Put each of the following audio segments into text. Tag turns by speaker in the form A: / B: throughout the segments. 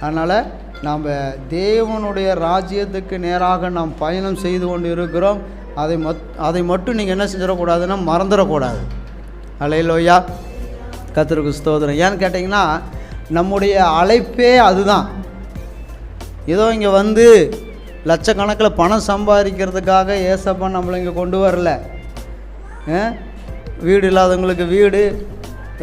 A: அதனால் நாம் தேவனுடைய ராஜ்யத்துக்கு நேராக நாம் பயணம் செய்து கொண்டு இருக்கிறோம். அதை மட்டும் நீங்கள் என்ன செஞ்சிடக்கூடாதுன்னா மறந்துடக்கூடாது. அல்லேலூயா, கர்த்தருக்கு ஸ்தோத்திரம். ஏன்னு கேட்டிங்கன்னா நம்முடைய அழைப்பே அதுதான். ஏதோ இங்கே வந்து லட்சக்கணக்கில் பணம் சம்பாதிக்கிறதுக்காக ஏசப்பா நம்மளை இங்கே கொண்டு வரல. வீடு இல்லாதவங்களுக்கு வீடு,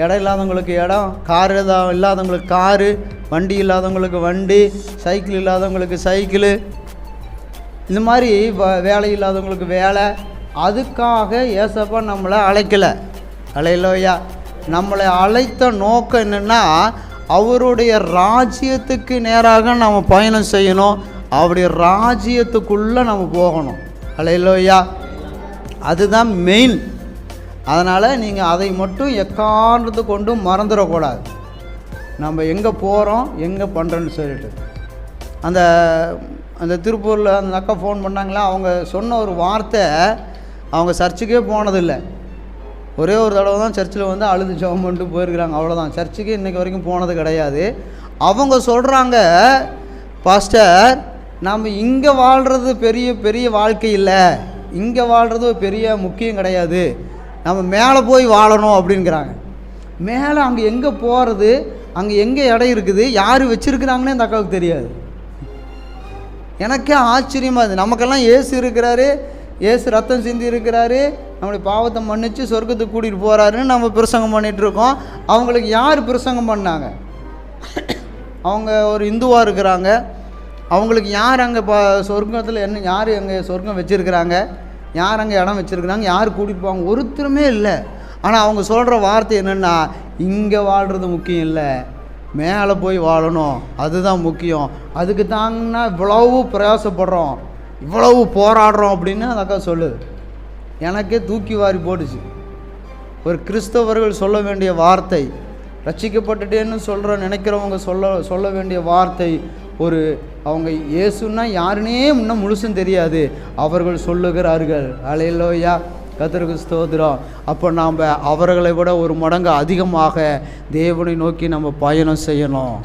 A: இடம் இல்லாதவங்களுக்கு இடம், கார் இல்லாதவங்களுக்கு காரு, வண்டி இல்லாதவங்களுக்கு வண்டி, சைக்கிள் இல்லாதவங்களுக்கு சைக்கிள், இந்த மாதிரி வேலை இல்லாதவங்களுக்கு வேலை. அதுக்காக ஏசப்பா நம்மளை அழைக்கலை. அல்லேலூயா. நம்மளை அழைத்த நோக்கம் என்னென்னா அவருடைய ராஜ்யத்துக்கு நேராக நம்ம பயணம் செய்யணும். அவருடைய ராஜ்யத்துக்குள்ளே நம்ம போகணும். அல்லேலூயா, அதுதான் மெயின். அதனால் நீங்கள் அதை மட்டும் எக்காரணத்தை கொண்டும் மறந்துடக்கூடாது. நம்ம எங்கே போகிறோம், எங்கே பண்ணுறோன்னு சொல்லிட்டு. அந்த திருப்பூரில் அந்த அக்கா ஃபோன் பண்ணாங்களா, அவங்க சொன்ன ஒரு வார்த்தை, அவங்க சர்ச்சுக்கே போனதில்லை. ஒரே ஒரு தடவை தான் சர்ச்சில் வந்து அழுது ஜெபம் பண்ணிட்டு போயிருக்கிறாங்க, அவ்வளோதான். சர்ச்சுக்கு இன்றைக்கி வரைக்கும் போனது கிடையாது. அவங்க சொல்கிறாங்க, பாஸ்டர் நம்ம இங்கே வாழ்கிறது பெரிய பெரிய வாழ்க்கை இல்லை, இங்கே வாழ்கிறது பெரிய முக்கியம் கிடையாது, நம்ம மேலே போய் வாழணும் அப்படிங்கிறாங்க. மேலே அங்கே எங்கே போகிறது, அங்கே எங்கே இடம் இருக்குது, யார் வச்சுருக்குறாங்கன்னே அந்த அக்காவுக்கு தெரியாது. எனக்கே ஆச்சரியமாக இது. நமக்கெல்லாம் ஏசு இருக்கிறாரு, ஏசு ரத்தம் சிந்தி இருக்கிறாரு, நம்மளுடைய பாவத்தை மன்னித்து சொர்க்கத்துக்கு கூட்டிகிட்டு போகிறாருன்னு நம்ம பிரசங்கம் பண்ணிகிட்ருக்கோம். அவங்களுக்கு யார் பிரசங்கம் பண்ணாங்க? அவங்க ஒரு இந்துவாக இருக்கிறாங்க. அவங்களுக்கு யார் அங்கே சொர்க்கத்தில் என்ன, யார் அங்கே சொர்க்கம் வச்சுருக்கிறாங்க, யார் அங்கே இடம் வச்சுருக்குறாங்க, யார் கூட்டிகிட்டு போவாங்க? ஒருத்தருமே இல்லை. ஆனால் அவங்க சொல்கிற வார்த்தை என்னென்னா, இங்கே வாழ்கிறது முக்கியம் இல்லை, மேலே போய் வாழணும், அதுதான் முக்கியம். அதுக்கு தாங்கன்னா இவ்வளவு பிரயாசப்படுறோம், இவ்வளவு போராடுறோம் அப்படின்னு அந்த அக்கா சொல்லுது. எனக்கே தூக்கி வாரி போட்டுச்சு. ஒரு கிறிஸ்தவர்கள் சொல்ல வேண்டிய வார்த்தை, ரட்சிக்கப்பட்டுட்டேன்னு நினைக்கிறவங்க சொல்ல வேண்டிய வார்த்தை, ஒரு அவங்க இயேசுன்னா யாருன்னே இன்னும் முழுசும் தெரியாது, அவர்கள் சொல்லுகிறார்கள். அல்லேலூயா, கர்த்தருக்கு ஸ்தோத்திரம். அப்போ நாம் அவர்களை விட ஒரு மடங்கு அதிகமாக தேவனை நோக்கி நம்ம பயணம் செய்யணும்.